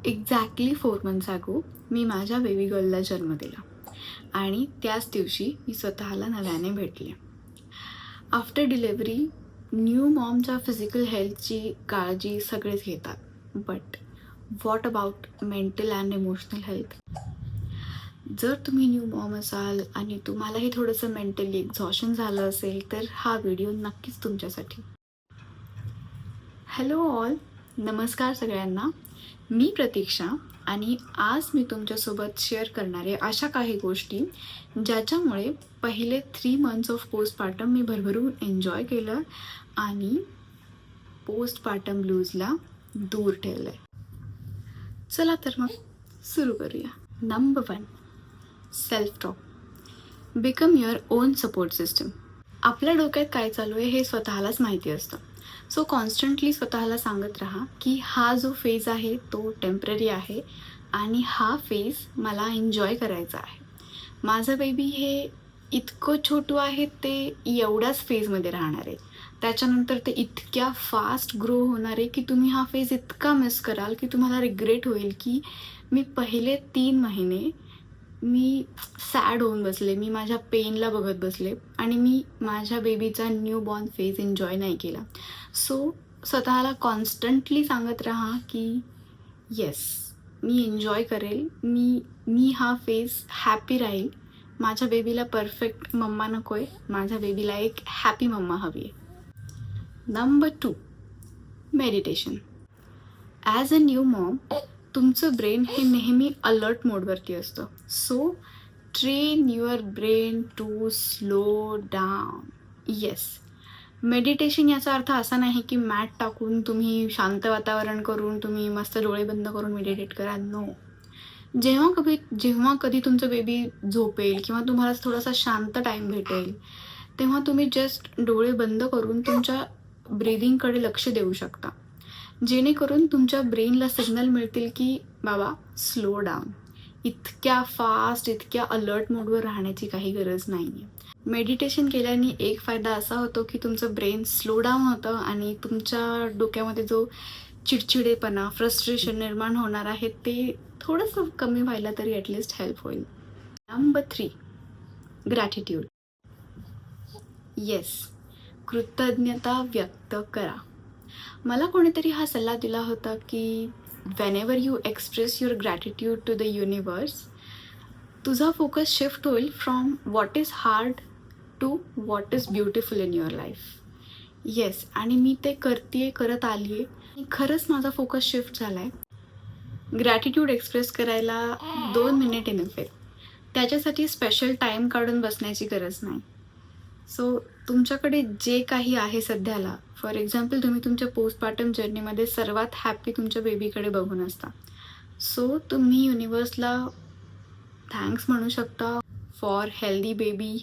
Exactly 4 months ago मी माझ्या baby गर्लला जन्म दिला आणि त्याच दिवशी मी स्वतःला नव्याने भेटले. आफ्टर डिलेव्हरी न्यू मॉमच्या फिजिकल हेल्थची काळजी सगळेच घेतात, but what about mental and emotional health? जर तुम्ही न्यू मॉम असाल आणि तुम्हालाही थोडंसं मेंटली एक्झॉशन झालं असेल तर हा व्हिडिओ नक्कीच तुमच्यासाठी. हॅलो ऑल, नमस्कार सगळ्यांना. मी प्रतीक्षा आणि आज मी तुमच्यासोबत शेअर करणार आहे अशा काही गोष्टी ज्याच्यामुळे पहिले 3 मंथ्स ऑफ पोस्टपार्टम मी भरभरून एन्जॉय केलं आणि पोस्टपार्टम ब्लूजला दूर ठेवलं आहे. चला तर मग सुरू करूया. Number 1, self talk. Become your on support system. आपल्या डोक्यात काय चालू आहे हे स्वतःलाच माहिती असतं. सो कॉन्स्टंटली स्वतःला सांगत राहा की हा जो फेज आहे तो टेम्पररी आहे आणि हा फेज मला एन्जॉय करायचा आहे. माझं बेबी हे इतकं छोटू आहे, ते एवढ्याच फेजमध्ये राहणार आहे. त्याच्यानंतर ते इतक्या फास्ट ग्रो होणार आहे की तुम्ही हा फेज इतका मिस कराल की तुम्हाला रिग्रेट होईल की मी पहिले 3 महिने मी सॅड होऊन बसले, मी माझ्या पेनला बघत बसले आणि मी माझ्या बेबीचा न्यू बॉर्न फेज एन्जॉय नाही केला. सो स्वतःला कॉन्स्टंटली सांगत राहा की येस, मी एन्जॉय करेल, मी हा फेज हॅपी राहील. माझ्या बेबीला परफेक्ट मम्मा नको आहे, माझ्या बेबीला एक हॅपी मम्मा हवी आहे. Number 2, meditation. As a new mom तुमचं ब्रेन हे नेहमी अलर्ट मोडवरती असतं. So train your brain to slow down. Yes, meditation याचा अर्थ असा नाही की मॅट टाकून तुम्ही शांत वातावरण करून तुम्ही मस्त डोळे बंद करून मेडिटेट करा. नो. जेव्हा कधी तुमचं बेबी झोपेल किंवा तुम्हाला थोडासा शांत टाईम भेटेल तेव्हा तुम्ही जस्ट डोळे बंद करून तुमच्या ब्रीदिंगकडे लक्ष देऊ शकता, जेणेकरून तुमच्या ब्रेनला सिग्नल मिळतील की बाबा स्लो डाऊन. इतक्या फास्ट, इतक्या अलर्ट मोडवर राहण्याची काही गरज नाही आहे. मेडिटेशन केल्याने एक फायदा असा होतो की तुमचं ब्रेन स्लो डाऊन होतं आणि तुमच्या डोक्यामध्ये जो चिडचिडेपणा, फ्रस्ट्रेशन निर्माण होणार आहे ते थोडंसं कमी व्हायला तरी ॲटलिस्ट हेल्प होईल. Number 3, gratitude. येस, कृतज्ञता व्यक्त करा. मला कोणीतरी हा सल्ला दिला होता की whenever you express your gratitude to the universe, तुझा फोकस शिफ्ट होईल from what is hard to what is beautiful in your life. Yes, आणि मी ते करत आली आहे आणि खरंच माझा फोकस शिफ्ट झाला आहे. ग्रॅटिट्यूड एक्सप्रेस करायला 2 मिनिट इनफ आहे. त्याच्यासाठी स्पेशल टाईम काढून बसण्याची गरज नाही. सो तुमच्याकडे जे काही आहे सध्याला, फॉर एक्झाम्पल तुम्ही तुमच्या पोस्टपार्टम जर्नीमध्ये सर्वात हॅपी तुमच्या बेबीकडे बघून असता. सो तुम्ही युनिवर्सला थँक्स म्हणू शकता for healthy baby,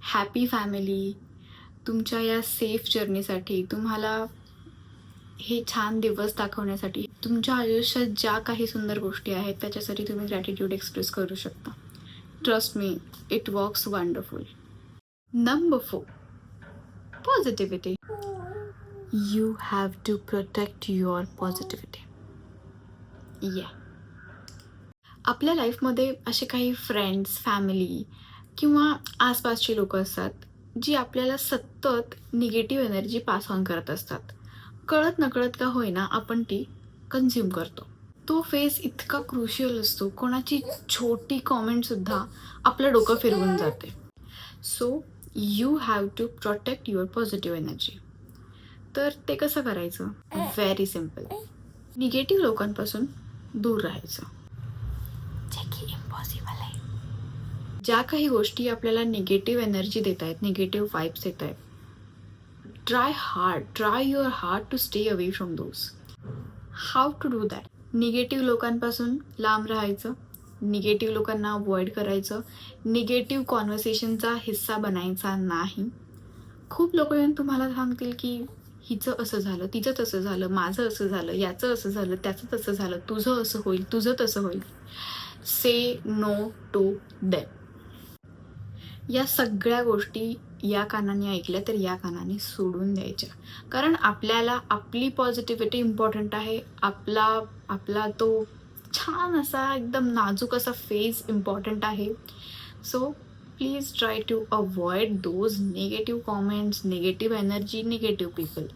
happy family. तुमच्या या सेफ जर्नीसाठी, तुम्हाला हे छान दिवस दाखवण्यासाठी, तुमच्या आयुष्यात ज्या काही सुंदर गोष्टी आहेत त्याच्यासाठी तुम्ही ग्रॅटिट्यूड एक्सप्रेस करू शकता. Trust me, it works wonderful. Number 4, positivity. You have to protect your positivity. Yeah. आपल्या लाईफमध्ये असे काही फ्रेंड्स, फॅमिली किंवा आसपासची लोक असतात जी आपल्याला सतत निगेटिव्ह एनर्जी पास ऑन करत असतात. कळत नकळत का होईना आपण ती कन्झ्युम करतो. तो फेज इतका क्रुशियल असतो, कोणाची छोटी कॉमेंटसुद्धा आपलं डोकं फिरवून जाते. So you have to protect your positive energy. तर ते कसं करायचं? Very simple. निगेटिव्ह लोकांपासून दूर राहायचं, जे की इम्पॉसिबल आहे. ज्या काही गोष्टी आपल्याला निगेटिव्ह एनर्जी देत आहेत, निगेटिव्ह वाईब्स देत आहेत, try your hard to stay away from those. How to do that? Negative लोकांपासून लांब राहायचं, निगेटिव्ह लोकांना अवॉइड करायचं, निगेटिव्ह कॉन्व्हर्सेशनचा हिस्सा बनायचा नाही. खूप लोक येऊन तुम्हाला सांगतील की हिचं असं झालं, तिचं तसं झालं, माझं असं झालं, याचं असं झालं, त्याचं तसं झालं, तुझं असं होईल, तुझं तसं होईल. से नो टू देम. या सगळ्या गोष्टी या कानाने ऐकल्या तर या कानाने सोडून द्यायच्या. कारण आपल्याला आपली पॉझिटिव्हिटी इम्पॉर्टंट आहे. आपला आपला तो छान असा एकदम नाजूक असा फेस इम्पॉर्टंट आहे. So please try to avoid those negative comments, negative energy, negative people.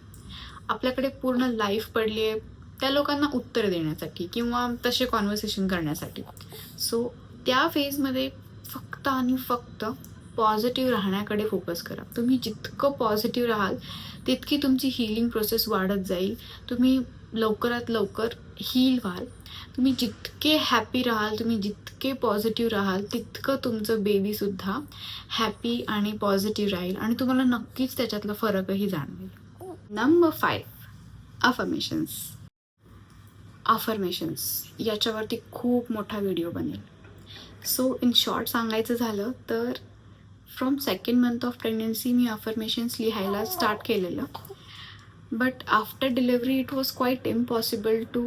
आपल्याकडे पूर्ण लाईफ पडली आहे त्या लोकांना उत्तर देण्यासाठी किंवा तसे कॉन्व्हर्सेशन करण्यासाठी. सो त्या फेजमध्ये फक्त आणि फक्त पॉझिटिव्ह राहण्याकडे फोकस करा. तुम्ही जितकं पॉझिटिव्ह राहाल तितकी तुमची हीलिंग प्रोसेस वाढत जाईल. तुम्ही लवकरात लवकर हील व्हाल. तुम्ही जितके हॅपी राहाल, तुम्ही जितके पॉझिटिव्ह राहाल तितकं तुमचं बेबीसुद्धा हॅपी आणि पॉझिटिव्ह राहील आणि तुम्हाला नक्कीच त्याच्यातला फरकही जाणवेल. Number 5, affirmations. अफर्मेशन्स याच्यावरती खूप मोठा व्हिडिओ बनेल. सो इन शॉर्ट सांगायचं झालं तर from second month of pregnancy मी अफर्मेशन्स लिहायला स्टार्ट केलेलं. But after delivery it was quite impossible to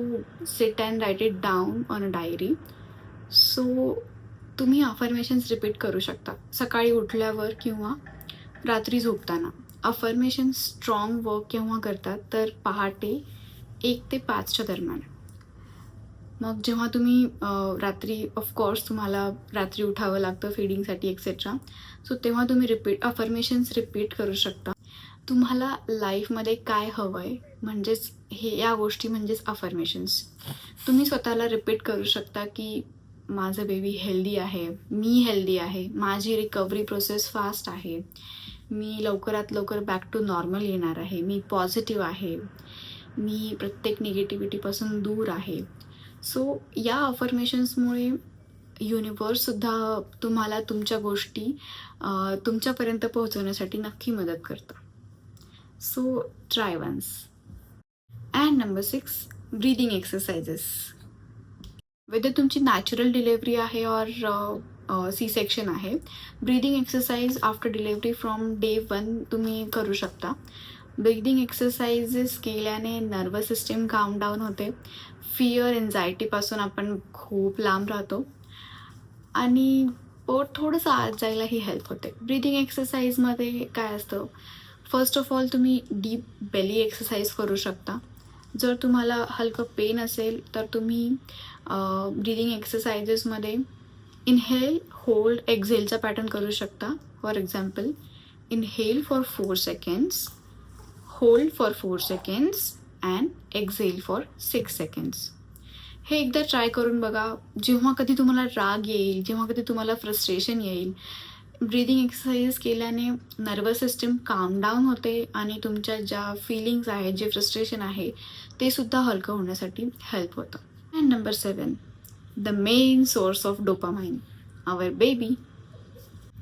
sit and write it down on a diary. So तुम्ही अफर्मेशन्स रिपीट करू शकता सकाळी उठल्यावर किंवा रात्री झोपताना. अफर्मेशन्स स्ट्रॉंग वर्क केव्हा करतात तर पहाटे 1 ते 5च्या दरम्यान. मग जेव्हा तुम्ही रात्री ऑफकोर्स तुम्हाला रात्री उठावं लागतं फीडिंगसाठी एक्सेट्रा. सो तेव्हा तुम्ही अफर्मेशन्स रिपीट करू शकता. तुम्हाला लाईफमध्ये काय हवं आहे म्हणजेच या गोष्टी म्हणजेच अफर्मेशन्स. तुम्ही स्वतःला रिपीट करू शकता की माझं बेबी हेल्दी आहे, मी हेल्दी आहे, माझी रिकव्हरी प्रोसेस फास्ट आहे, मी लवकरात लवकर बॅक टू नॉर्मल येणार आहे, मी पॉझिटिव्ह आहे, मी प्रत्येक निगेटिव्हिटीपासून दूर आहे. सो या अफर्मेशन्समुळे युनिवर्ससुद्धा तुम्हाला तुमच्या गोष्टी तुमच्यापर्यंत पोहोचवण्यासाठी नक्की मदत करतं. So try once. And number 6, breathing exercises. Whether तुमची नॅचरल डिलेव्हरी आहे और सी सेक्शन आहे, breathing exercise after delivery from day 1 तुम्ही करू शकता. ब्रीदिंग एक्सरसाइजेस केल्याने नर्वस सिस्टीम काम डाऊन होते. फिअर एन्झायटीपासून आपण खूप लांब राहतो आणि पोट थोडंसं आत जायलाही हेल्प होते. ब्रीदिंग एक्सरसाइजमध्ये काय असतं, फर्स्ट ऑफ ऑल तुम्ही डीप बेली एक्सरसाइज करू शकता. जर तुम्हाला हलकं पेन असेल तर तुम्ही ब्रीदिंग एक्सरसाइजेसमध्ये इनहेल, होल्ड, एक्झेलचा पॅटर्न करू शकता. For example, inhale for 4 seconds, hold for 4 seconds and exhale for 6 seconds. हे एकदा ट्राय करून बघा. जेव्हा कधी तुम्हाला राग येईल, जेव्हा कधी तुम्हाला फ्रस्ट्रेशन येईल, ब्रीदिंग एक्सरसाइज केल्याने नर्वस सिस्टीम काम डाऊन होते आणि तुमच्या ज्या फीलिंग्स आहेत, जे फ्रस्ट्रेशन आहे ते सुद्धा हलकं होण्यासाठी हेल्प होतं. And number 7, the main source of dopamine, our baby.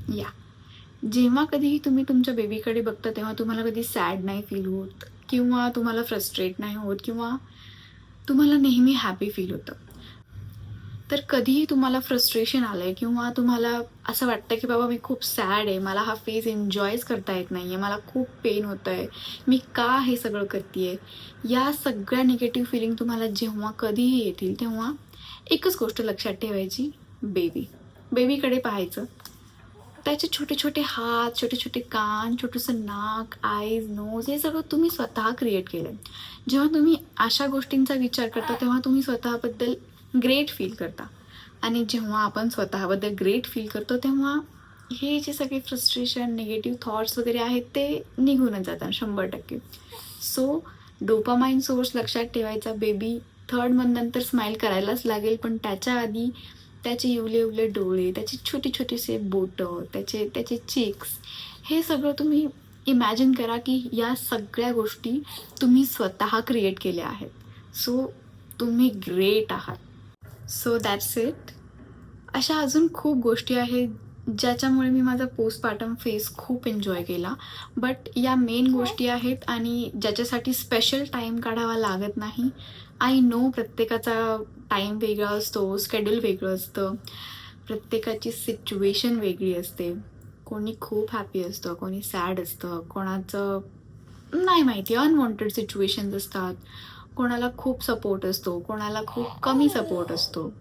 या जेव्हा कधीही तुम्ही तुमच्या बेबीकडे बघता तेव्हा तुम्हाला कधी सॅड नाही फील होत किंवा तुम्हाला फ्रस्ट्रेट नाही होत किंवा तुम्हाला नेहमी हॅपी फील होतं. तर कधीही तुम्हाला फ्रस्ट्रेशन आलं आहे किंवा तुम्हाला असं वाटतं की बाबा मी खूप सॅड आहे, मला हा फेज एन्जॉयच करता येत नाही आहे, मला खूप पेन होतं आहे, मी का हे सगळं करते आहे, या सगळ्या निगेटिव्ह फिलिंग तुम्हाला जेव्हा कधीही येतील तेव्हा एकच गोष्ट लक्षात ठेवायची, बेबीकडे पाहायचं. त्याचे छोटे छोटे हात, छोटे छोटे कान, छोटंसं नाक, आईज, नोज हे सगळं तुम्ही स्वतः क्रिएट केलं आहे. जेव्हा तुम्ही अशा गोष्टींचा विचार करता तेव्हा तुम्ही स्वतःबद्दल ग्रेट फील करता आणि जेव्हा आपण स्वतःबद्दल ग्रेट फील करतो तेव्हा हे जे सगळे फ्रस्ट्रेशन, निगेटिव्ह थॉट्स वगैरे आहेत ते निघूनच जातात 100%. सो डोपामाइन सोर्स लक्षात ठेवायचा. बेबी 3rd मंथ नंतर स्माईल करायलाच लागेल, पण त्याच्या आधी त्याचे इवले डोळे, त्याचे छोटे छोटेसे बोटं, त्याचे चीक्स, हे सगळं तुम्ही इमॅजिन करा की या सगळ्या गोष्टी तुम्ही स्वतः क्रिएट केल्या आहेत. सो तुम्ही ग्रेट आहात. So that's it. अशा अजून खूप गोष्टी आहेत ज्याच्यामुळे मी माझा पोस्टपार्टम फेज खूप एन्जॉय केला. बट या मेन गोष्टी आहेत आणि ज्याच्यासाठी स्पेशल टाईम काढावा लागत नाही. आय नो प्रत्येकाचा टाईम वेगळा असतो, स्केड्यूल वेगळं असतं, प्रत्येकाची सिच्युएशन वेगळी असते. कोणी खूप हॅपी असतं, कोणी सॅड असतं, कोणाचं नाही माहिती अनवॉन्टेड सिच्युएशन्स असतात, कोणाला खूप सपोर्ट असतो, कोणाला खूप कमी सपोर्ट असतो.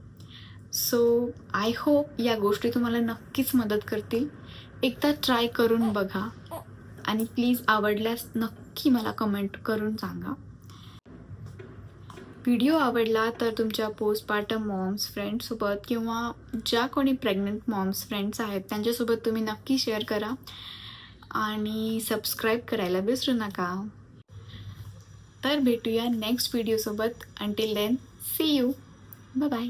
सो आय होप या गोष्टी तुम्हाला नक्कीच मदत करतील एकदा ट्राय करून बघा आणि प्लीज आवडल्यास नक्की मला कमेंट करून सांगा. व्हिडिओ आवडला तर तुमच्या पोस्टपार्टम मॉम्स फ्रेंड्ससोबत किंवा ज्या कोणी प्रेग्नंट मॉम्स फ्रेंड्स आहेत त्यांच्यासोबत तुम्ही नक्की शेअर करा आणि सबस्क्राईब करायला विसरू नका. तर भेटूया नेक्स्ट व्हिडिओसोबत. Until then see you. Bye bye.